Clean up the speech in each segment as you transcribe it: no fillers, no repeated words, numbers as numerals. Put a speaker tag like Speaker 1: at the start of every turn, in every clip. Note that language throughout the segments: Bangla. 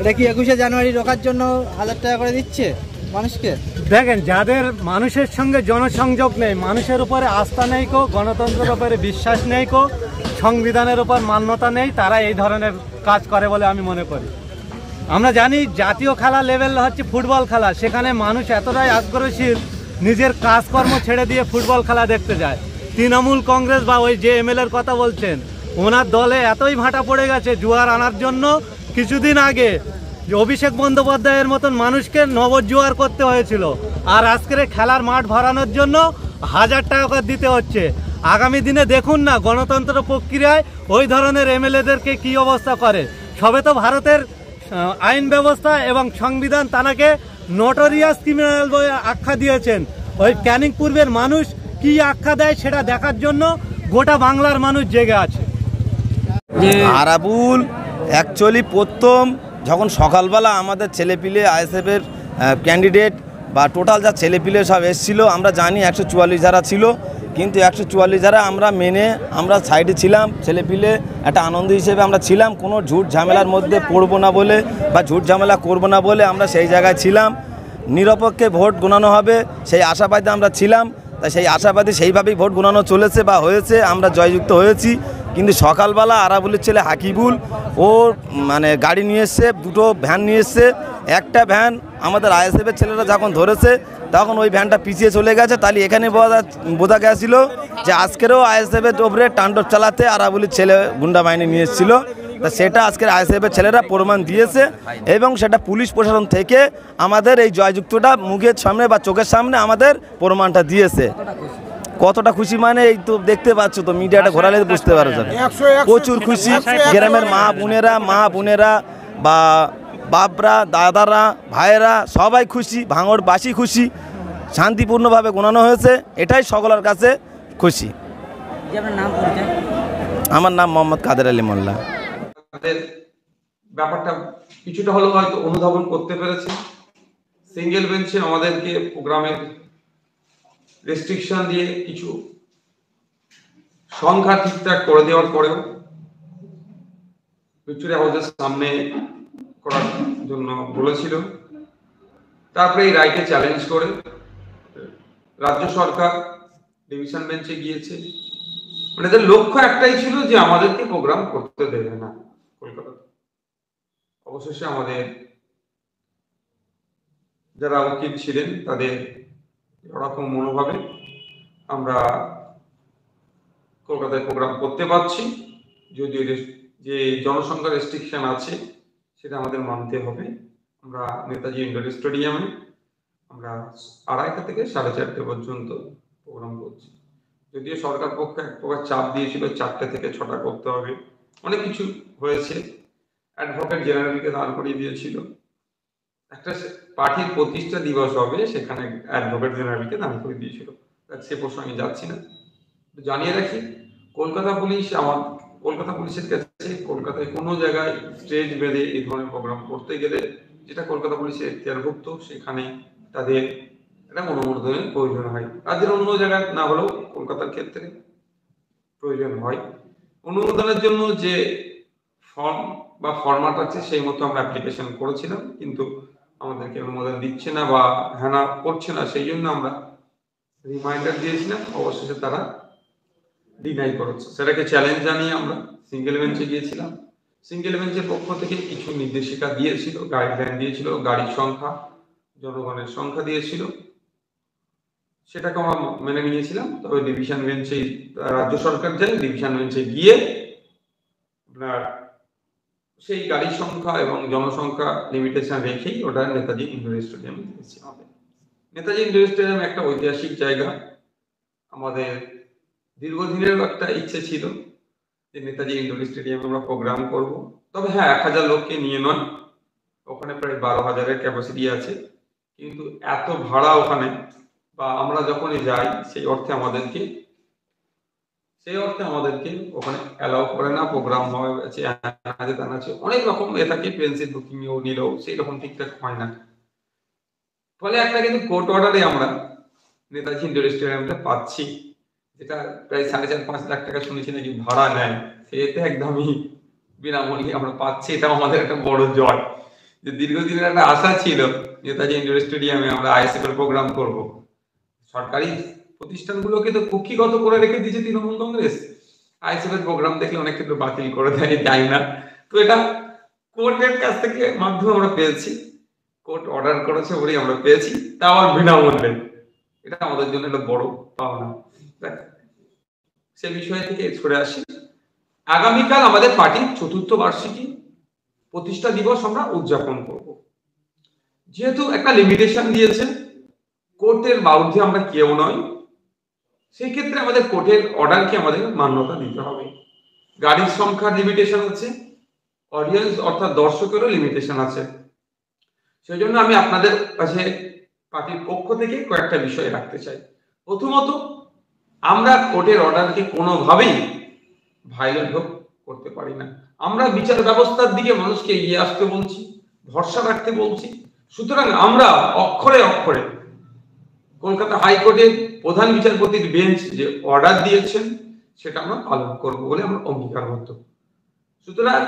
Speaker 1: এটা কি 21শে জানুয়ারি রোখার জন্য 1000 টাকা করে দিচ্ছে মানুষকে?
Speaker 2: দেখেন, যাদের মানুষের সঙ্গে জনসংযোগ নেই, মানুষের উপরে আস্থা নেই কো, গণতন্ত্রের উপরে বিশ্বাস নেই কো, সংবিধানের উপর মান্যতা নেই, তারা এই ধরনের কাজ করে বলে আমি মনে করি। আমরা জানি জাতীয় খেলা লেভেল হচ্ছে ফুটবল খেলা, সেখানে মানুষ এতটাই আগ্রহশীল নিজের কাজকর্ম ছেড়ে দিয়ে ফুটবল খেলা দেখতে যায়। তৃণমূল কংগ্রেস বা ওই যে এমএলএর কথা বলছেন, ওনার দলে এতই ভাঁটা পড়ে গেছে জুয়ার আনার জন্য, কিছুদিন আগে অভিষেক বন্দ্যোপাধ্যায়ের মতন মানুষকে নবজোয়ার করতে হয়েছিল, আর আজকের খেলার মাঠ ভরানোর জন্য 1000 টাকা দিতে হচ্ছে। আগামী দিনে দেখুন না গণতন্ত্র প্রক্রিয়ায় ওই ধরনের এমএলএদেরকে কি অবস্থা করে। সবে তো ভারতের আইন ব্যবস্থা এবং সংবিধান তানাকে নোটোরিয়াস ক্রিমিনাল বলে আখ্যা দিয়েছেন। ওই ক্যানিং পূর্বের মানুষ কি আখ্যা দেয় সেটা দেখার জন্য গোটা বাংলার মানুষ জেগে আছে।
Speaker 3: আরাবুল অ্যাকচুয়ালি প্রথম যখন সকালবেলা আমাদের ছেলেপিলে আইএসএফের ক্যান্ডিডেট বা টোটাল যা ছেলেপিলে সব এসেছিলো, আমরা জানি 144 যারা ছিল, কিন্তু 144 যারা আমরা মেনে আমরা সাইডে ছিলাম, ছেলেপিলে একটা আনন্দ হিসেবে আমরা ছিলাম, কোনো ঝুট ঝামেলার মধ্যে পড়বো না বলে বা ঝুট ঝামেলা করবো না বলে আমরা সেই জায়গায় ছিলাম। নিরপেক্ষে ভোট গোনানো হবে সেই আশাবাদী আমরা ছিলাম, তাই সেই আশাবাদী সেইভাবেই ভোট গোনানো চলেছে বা হয়েছে, আমরা জয়যুক্ত হয়েছি। কিন্তু সকালবেলা আরাবুলের ছেলে হাকিবুল ওর মানে গাড়ি নিয়ে এসছে, দুটো ভ্যান নিয়ে এসছে। একটা ভ্যান আমাদের আইএসএফের ছেলেরা যখন ধরেছে তখন ওই ভ্যানটা পিছিয়ে চলে গেছে। তাহলে এখানে বোঝা গেছিল যে আজকেরও আইএসএফের ওপরে তাণ্ডব চালাতে আরাবুলের ছেলে গুন্ডা বাহিনী নিয়ে এসেছিলো। তা সেটা আজকের আইএসএফের ছেলেরা প্রমাণ দিয়েছে এবং সেটা পুলিশ প্রশাসন থেকে আমাদের এই জয়যুক্তটা মুখের সামনে বা চোখের সামনে আমাদের প্রমাণটা দিয়েছে। কতটা খুশি মানে এই তো দেখতে পাচ্ছ, তো মিডিয়াটা ঘোরালে বুঝতে পারা যাবে। প্রচুর খুশি গ্রামের মা বোনেরা বা বাপরা, দাদারা, ভাইয়েরা সবাই খুশি, ভাঙড়বাসী খুশি, শান্তিপূর্ণভাবে গোনানো হয়েছে, এটাই সকলের কাছে খুশি। আমার নাম মোহাম্মদ কাদের আলী মোল্লা।
Speaker 4: ব্যাপারটা কিছুটা হলেও হয়তো অনুধাবন করতে পেরেছে। সিঙ্গেল বেঞ্চে আমাদেরকে প্রোগ্রামের রেস্ট্রিকশন দিয়ে কিছু সংখ্যা ঠিকঠাক করে দেওয়ার পরেও ভিক্টোরিয়া হাউসের সামনে করার জন্য বলেছিল। তারপরে এই রায়কে চ্যালেঞ্জ করে রাজ্য সরকার ডিভিশন বেঞ্চে গিয়েছে। মানে এদের লক্ষ্য একটাই ছিল যে আমাদেরকে প্রোগ্রাম করতে দেবে না কলকাতাতে। অবশেষে আমাদের যারা উকিল ছিলেন তাদের ওরকম মনোভাবে আমরা কলকাতায় প্রোগ্রাম করতে পারছি, যদিও যে জনসংখ্যা রেস্ট্রিকশন আছে সেটা আমাদের মানতে হবে। আমরা নেতাজি ইন্ডোর স্টেডিয়ামে আমরা 2:30 থেকে 4:30 পর্যন্ত প্রোগ্রাম করছি। যদিও সরকার পক্ষ এক প্রকার চাপ দিয়েছিল 4টে থেকে 6টা করতে হবে, অনেক কিছু হয়েছে। অ্যাডভোকেট জেনারেলকে দাঁড় করিয়ে দিয়েছিল। একটা পার্টির প্রতিষ্ঠা দিবস হবে, সেখানে অ্যাডভোকেট জেনারেলকে দাঁড় করিয়ে দিয়েছিল। সে প্রসঙ্গে যাচ্ছি না। জানিয়ে রাখি, কলকাতা পুলিশের কাছে কলকাতায় কোনো জায়গায় স্টেজ বেঁধে এই ধরনের প্রোগ্রাম করতে গেলে, যেটা কলকাতা পুলিশের এখতিয়ারভুক্ত, সেখানে তাদের একটা অনুমোদনের প্রয়োজন হয়। রাজ্যের অন্য জায়গায় না হলেও কলকাতার ক্ষেত্রে প্রয়োজন হয়। অনুমোদনের জন্য যে ফর্ম বা ফরম্যাট আছে সেই মতো আমরা অ্যাপ্লিকেশন করেছিলাম, কিন্তু আমাদেরকে অনুমোদন দিচ্ছে না বা হ্যানা করছে না, সেই জন্য আমরা রিমাইন্ডার দিয়েছিলাম। অবশেষে তারা ডিনাই করেছে। সেটাকে চ্যালেঞ্জ জানিয়ে আমরা সিঙ্গেল বেঞ্চে গিয়েছিলাম। সিঙ্গেল বেঞ্চের পক্ষ থেকে কিছু নির্দেশিকা দিয়েছিল, গাইডলাইন দিয়েছিল, গাড়ির সংখ্যা, জনগণের সংখ্যা দিয়েছিল, সেটাকে আমরা মেনে নিয়েছিলাম। তবে ডিভিশন বেঞ্চে রাজ্য সরকার যায়, ডিভিশন বেঞ্চে গিয়ে আপনার সেই গাড়ির সংখ্যা এবং জনসংখ্যা লিমিটেশন রেখেই ওটা নেতাজি ইন্ডোর স্টেডিয়ামে দিয়েছি। নেতাজি ইন্ডোর স্টেডিয়াম একটা ঐতিহাসিক জায়গা। আমাদের দীর্ঘদিনের একটা ইচ্ছে ছিল যে নেতাজি ইন্ডোর স্টেডিয়ামে আমরা প্রোগ্রাম করব। তবে হ্যাঁ, 1000 লোককে নিয়ে নয়, ওখানে প্রায় 12,000-এর ক্যাপাসিটি আছে। কিন্তু এত ভাড়া ওখানে, বা আমরা যখনই যাই সেই অর্থে আমাদেরকে ওখানে অ্যালাউ করে না। প্রোগ্রাম হয়েছে অনেক রকম থাকে, পেন্সিল বুকিং ও নিলেও সেই রকম ঠিকঠাক হয় না। ফলে একটা কিন্তু কোর্ট অর্ডারে আমরা নেতাজি ইন্ডোর স্টেডিয়ামটা পাচ্ছি, যেটা প্রায় 4.5-5 লাখ টাকা শুনেছি নাকি ভাড়া নেয়, সেটা একদমই বিনামূল্যে আমরা পাচ্ছি। এটা আমাদের একটা বড় জয় যে দীর্ঘদিনের একটা আশা ছিল নেতাজি ইন্ডোর স্টেডিয়ামে আমরা আইএসএফ এর প্রোগ্রাম করব। সরকারি প্রতিষ্ঠানগুলোকে তো কুক্ষিগত করে রেখে দিয়েছে তৃণমূল কংগ্রেস। আইএসএফ এর প্রোগ্রাম দেখলে অনেক ক্ষেত্রে বাতিল করে দেয়, যাই না। তো এটা কোর্টের কাছ থেকে মাধ্যমে আমরা পেয়েছি, কোর্ট অর্ডার করেছে বলেই আমরা পেয়েছি, তা আবার বিনামূল্যে। এটা আমাদের জন্য একটা বড় পাওনা। সে বিষয় থেকে সরে আসি। আগামীকাল আমাদের পার্টির ৪র্থ বার্ষিকী প্রতিষ্ঠা দিবস আমরা উদযাপন করব। যেহেতু একটা লিমিটেশন দিয়েছে, কোর্টের বাউদ্ধে আমরা কেউ নয়, সেই ক্ষেত্রে আমাদের কোর্টের অর্ডারকে আমাদের মান্যতা দিতে হবে। গাড়ির সংখ্যার লিমিটেশন আছে, অডিয়েন্স অর্থাৎ দর্শকেরও লিমিটেশন আছে। সেই জন্য আমি আপনাদের কাছে পার্টির পক্ষ থেকে কয়েকটা বিষয় রাখতে চাই। প্রথমত, আমরা কোর্টের অর্ডারকে কোনোভাবেই ভায়োলেট করতে পারি না। আমরা বিচার ব্যবস্থার দিকে মানুষকে এগিয়ে আসতে বলছি, ভরসা রাখতে বলছি। সুতরাং আমরা অক্ষরে অক্ষরে কলকাতা হাইকোর্টের প্রধান বিচারপতির বেঞ্চ যে অর্ডার দিয়েছেন সেটা আমরা পালন করবো বলে আমরা অঙ্গীকারবদ্ধ। সুতরাং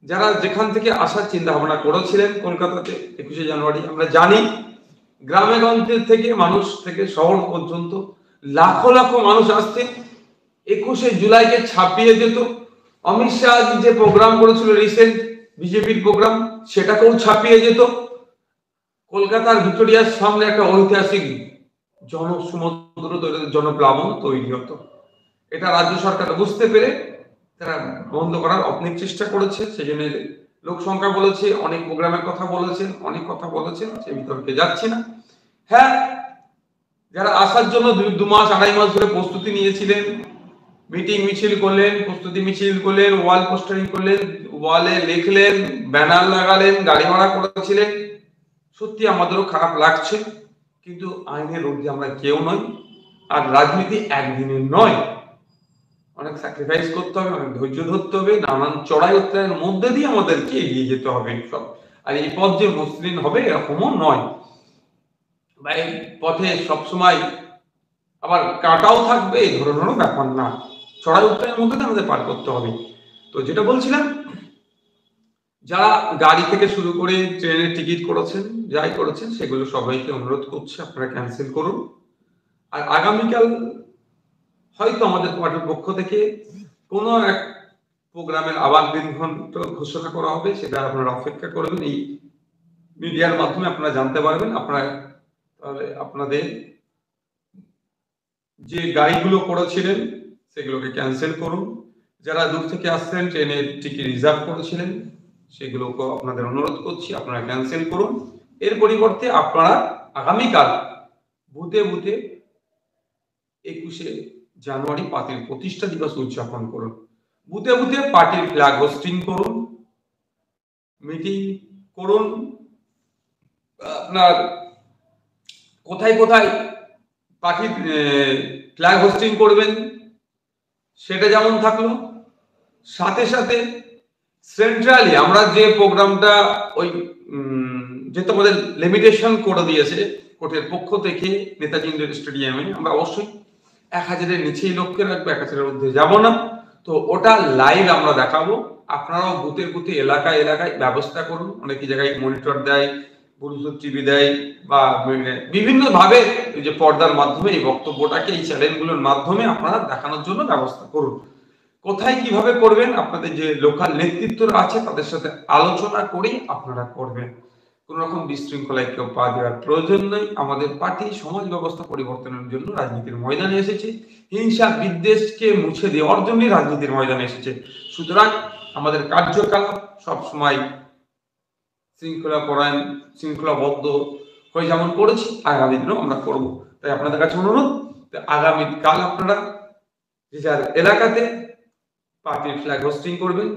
Speaker 4: যারা যেখান থেকে আসার চিন্তা ভাবনা করেছিলেন কলকাতাতে 21শে জানুয়ারি, আমরা জানি গ্রামে গঞ্জের থেকে মানুষ থেকে শহর পর্যন্ত লাখো লাখো মানুষ আসতেন। 21শে জুলাইকে ছাপিয়ে যেত। অমিত শাহ যে প্রোগ্রাম করেছিল রিসেন্ট বিজেপির প্রোগ্রাম, সেটাকেও ছাপিয়ে যেত। কলকাতার ভিক্টোরিয়ার সামনে একটা ঐতিহাসিক জনসমুদ্র, জনপ্লাবন তৈরি হতো। এটা রাজ্য সরকার বুঝতে পেরে তারা বন্ধ করার অনেক চেষ্টা করেছে। সেই জন্য লোক সংখ্যা বলেছে, অনেক প্রোগ্রামের কথা বলেছেন, অনেক কথা বলেছেন, সে বিতর্কে যাচ্ছে না। হ্যাঁ, যারা আসার জন্য 2 মাস 2.5 মাস ধরে প্রস্তুতি নিয়েছিলেন, মিটিং মিছিল করলেন, প্রস্তুতি মিছিল করলেন, ওয়াল পোস্টারিং করলেন, ওয়ালে লিখলেন, ব্যানার লাগালেন, গাড়ি ভাড়া করেছিলেন, সত্যি আমাদেরও খারাপ লাগছে। কিন্তু আইনের ঊর্ধ্বে আমরা কেউ নই। আর রাজনীতি একদিনের নয়, অনেক স্যাক্রিফাইস করতে হবে, অনেক ধৈর্য ধরতে হবে, নানান চড়াই উত্তরায়ের মধ্যে দিয়ে আমাদেরকে এগিয়ে যেতে হবে সব। আর এই পথ যে মসৃণ হবে এরকমও নয়, বা এই পথে সবসময় আবার কাটাও থাকবে এই ধরনেরও ব্যাপার না। চড়াই উত্তরায়ের মধ্যে দিয়ে আমাদের পার করতে হবে। তো যেটা বলছিলাম, যারা গাড়ি থেকে শুরু করে ট্রেনের টিকিট করেছেন, যাই করেছেন, সেগুলো সবাইকে অনুরোধ করছে আপনারা ক্যান্সেল করুন। আর আগামীকাল হয়তো আমাদের পার্টির পক্ষ থেকে কোনো এক প্রোগ্রামের আবার দিনক্ষণ ঘোষণা করা হবে, সেটা আপনারা অপেক্ষা করবেন। এই মিডিয়ার মাধ্যমে আপনারা জানতে পারবেন। আপনারা তাহলে আপনাদের যে গাড়িগুলো করেছিলেন সেগুলোকে ক্যান্সেল করুন। যারা দূর থেকে আসছেন, ট্রেনের টিকিট রিজার্ভ করেছিলেন, সেগুলোকে আপনাদের অনুরোধ করছি আপনারা ক্যান্সেল করুন। এর পরিবর্তে আপনারা আগামীকাল বুথে বুথে 21শে জানুয়ারি পার্টির প্রতিষ্ঠা দিবস উদযাপন করুন। বুথে বুথে পার্টির ফ্ল্যাগ হোস্টিং করুন, মিটিং করুন। আপনার কোথায় কোথায় পার্টির ফ্ল্যাগ হোস্টিং করবেন সেটা যেমন থাকলো, সাথে সাথে সেন্ট্রালি আমরা যে প্রোগ্রামটা ওই যেহেতু আমাদের লিমিটেশন করে দিয়েছে কোর্টের পক্ষ থেকে নেতাজি ইন্ডোর স্টেডিয়ামে, আমরা অবশ্যই 1000-এর নিচেই লক্ষ্যে রাখবো, 1000-এর মধ্যে যাব না। তো ওটা লাইভ আমরা দেখাবো। আপনারাও বুথে বুথে এলাকায় এলাকায় ব্যবস্থা করুন। অনেক জায়গায় মনিটর দেয়, ব্লুটুথ টিভি দেয়, বা বিভিন্ন ভাবে যে পর্দার মাধ্যমে এই বক্তব্যটাকে এই চ্যানেলগুলোর মাধ্যমে আপনারা দেখানোর জন্য ব্যবস্থা করুন। কোথায় কিভাবে করবেন আপনাদের যে লোকাল নেতৃত্বরা আছে তাদের সাথে আলোচনা করেই আপনারা করবেন। কোন রকম বিশৃঙ্খলায় কেউ পা দেওয়ার প্রয়োজন নেই। আমাদের পার্টি সমাজ ব্যবস্থা পরিবর্তনের জন্য রাজনীতির ময়দানে এসেছে, হিংসা বিদ্বেষকে মুছে দেওয়ার জন্যই রাজনীতির ময়দানে এসেছে। সুতরাং আমাদের কার্যকলাপ সবসময় শৃঙ্খলা পরায়ণ, শৃঙ্খলাবদ্ধ হয়ে যেমন করেছি আগামী দিনেও আমরা করব। তাই আপনাদের কাছে অনুরোধ, আগামীকাল আপনারা যে যার এলাকাতে পার্টির ফ্ল্যাগ হোস্টিং করবেন,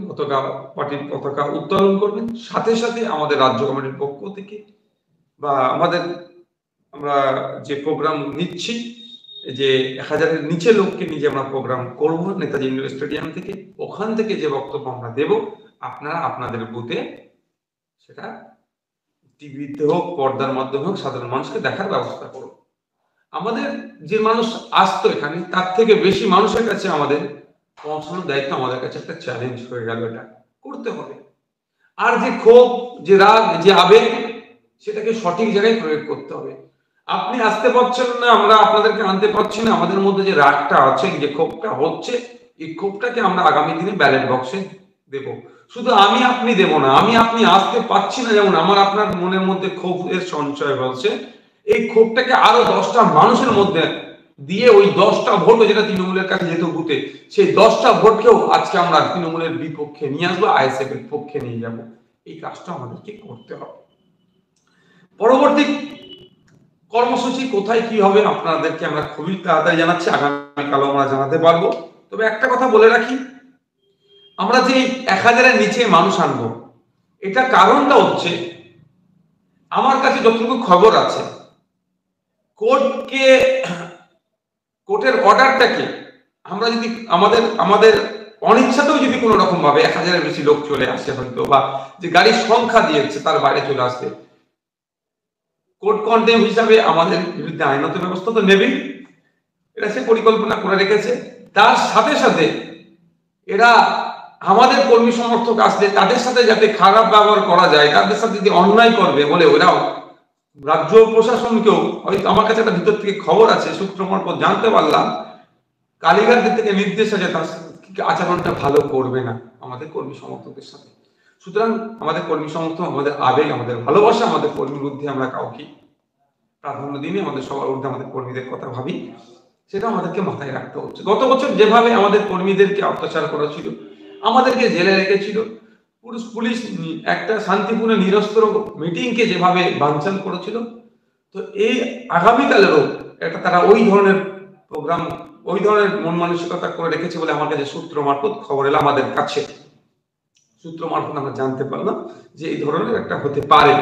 Speaker 4: পার্টির পতাকা উত্তোলন করবেন। সাথে সাথে আমাদের রাজ্য কমিটির পক্ষ থেকে বা আমরা যে প্রোগ্রাম নিচ্ছি, যে 1000-এর নিচে লোককে নিয়ে আমরা প্রোগ্রাম করব নেতাজি ইন্ডোর স্টেডিয়াম থেকে, ওখান থেকে যে বক্তব্য আমরা দেব আপনারা আপনাদের বুথে সেটা টিভিতে হোক, পর্দার মাধ্যমে হোক, সাধারণ মানুষকে দেখার ব্যবস্থা করুন। আমাদের যে মানুষ আসতো এখানে, তার থেকে বেশি মানুষের কাছে আমাদের পৌঁছানোর দায়িত্ব আমাদের কাছে একটা চ্যালেঞ্জ হয়ে গেল। এটা করতে হবে। আর যে ক্ষোভ, যে রাগ, যে আবেগ, সেটাকে সঠিক জায়গায় প্রয়োগ করতে হবে। আপনি আসতে পারছেন না, আমরা আপনাদেরকে আনতে পারছি না, আমাদের মধ্যে যে রাগটা আছে, যে ক্ষোভটা হচ্ছে, এই ক্ষোভটাকে আমরা আগামী দিনে ব্যালট বক্সে দেব। শুধু আমি আপনি দেব না, আমি আপনি আসতে পারছি না, যেমন আমার আপনার মনের মধ্যে ক্ষোভের সঞ্চয় হচ্ছে, এই ক্ষোভটাকে আরো 10টা মানুষের মধ্যে দিয়ে ওই 10টা ভোটও যেটা তৃণমূলের কাছে যেত বুথে, সেই 10টা ভোটকেও আজকে আমরা তৃণমূলের বিপক্ষে নিয়ে আসবো, আইএসএফ এর পক্ষে নিয়ে যাব। এই কাজটা আমাদেরকে করতে হবে। পরবর্তী কর্মসূচি কোথায় কি হবে আপনাদেরকে আমরা খুবই তাড়াতাড়ি জানাচ্ছি, আগামীকালও আমরা জানাতে পারবো। তবে একটা কথা বলে রাখি, আমরা যে 1000-এর নিচে মানুষ আনবো, এটা কারণটা হচ্ছে, আমার কাছে যতটুকু খবর আছে, কোর্টের অর্ডারটাকে আমরা যদি আমাদের অনিচ্ছাতেও যদি কোনো রকম ভাবে 1000-এর বেশি লোক চলে আসে হয়তো, বা যে গাড়ির সংখ্যা দিয়েছে তার বাইরে চলে আসবে, কোর্ট কন্টেম্প হিসাবে আমাদের বিরুদ্ধে আইনত ব্যবস্থা তো নেবেই, এটা সে পরিকল্পনা করে রেখেছে। তার সাথে সাথে এরা আমাদের কর্মী সমর্থক আসলে তাদের সাথে যাতে খারাপ ব্যবহার করা যায়, তাদের সাথে যদি অন্যায় করবে বলে ওরাও রাজ্য প্রশাসনকেও, হয়তো আমার কাছে একটা ভিতর থেকে খবর আছে, সূত্র মারফত জানতে পারলাম, কালীঘাট থেকে নির্দেশ আছে তার আচরণটা ভালো করবে না আমাদের কর্মী সমর্থকদের সাথে। সুতরাং আমাদের কর্মী সমর্থক, আমাদের আবেগ, আমাদের ভালোবাসা, আমাদের কর্মীর ঊর্ধ্বে আমরা কাউকে প্রাধান্য দিনে আমাদের সবার ঊর্ধ্বে আমাদের কর্মীদের কথা ভাবি, সেটা আমাদেরকে মাথায় রাখতে হচ্ছে। গত বছর যেভাবে আমাদের কর্মীদেরকে অত্যাচার করা ছিল, আমাদেরকে জেলে রেখেছিল, পুলিশ একটা শান্তিপূর্ণ নিরস্ত্র মিটিংকে যেভাবে বানচাল করেছিল, তো এই আগামীকালেরও একটা তারা ওই ধরনের প্রোগ্রাম, ওই ধরনের মন মানসিকতা করে রেখেছে বলে আমার কাছে সূত্র মারফত খবর এলো, আমাদের কাছে সূত্র মারফত আমরা জানতে পারলাম যে এই ধরনের একটা হতে পারে।